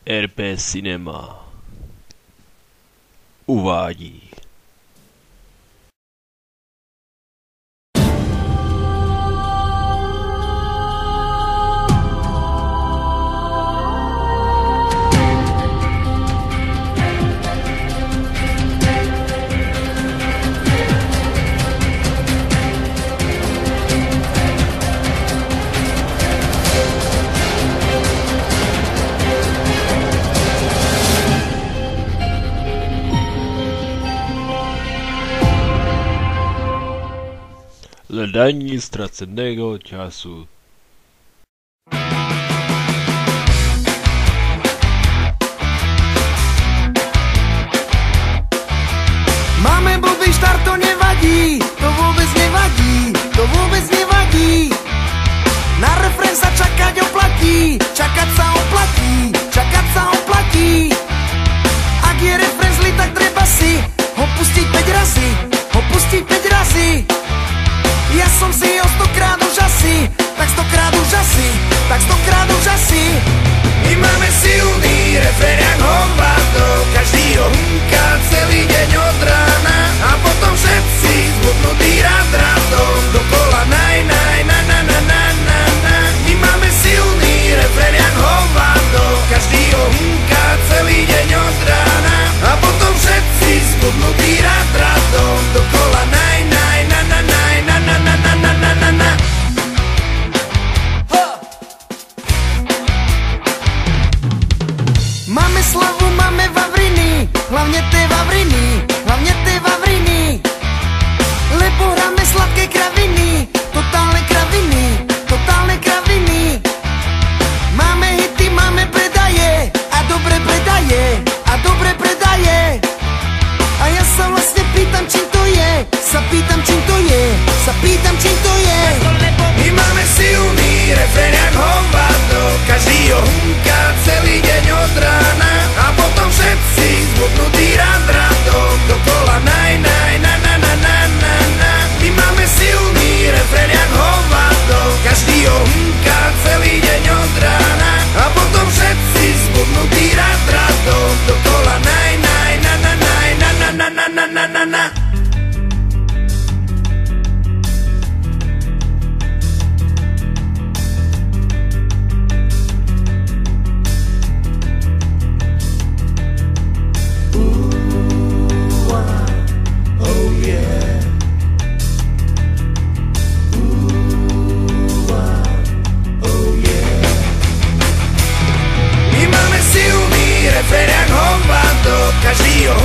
RP Cinema uvádí hledání ztraceného času. Máme blbý štart, to nevadí, to vôbec nevadí, to vôbec nevadí. Na refrén sa čakať oplatí, čakať sa oplatí, čakať sa oplatí. Ak je refrén zlý, tak treba si ho pustiť 5 razy, ho pustiť 5 razy. Ja som si ho 100krát už asi, tak 100krát už asi, tak 100krát už asi. My máme silný refrén jak hovado, každý ho hunká celý deň od rána. A potom všetci zbudnutí rád radom, dokola naj na na na na na na. My máme silný refrén jak hovado, každý ho hunká celý deň od rána. A potom všetci zbudnutí rád radom, dokola naj na na na na na na na na na na na. Máme slavu, máme vavriny, hlavne tie vavriny, hlavne tie vavriny. Lebo hráme sladké kraviny, totálne kraviny, totálne kraviny. Máme hity, máme predaje, a dobre predaje, a dobre predaje. A ja sa vlastne pýtam, čím to je, sa pýtam, čím to je, sa pýtam, čím to je. My máme silný refrén jak hovado, každý ho hunká celý deň od rána. A potom všetci zbudnutí rád radom, dokola naj naj na na na na na na. My máme silný refrén jak hovado, každý ho hunká celý deň od rána. A potom všetci zbudnutí rád radom, dokola naj naj na na na na na na na na na na. Každý ho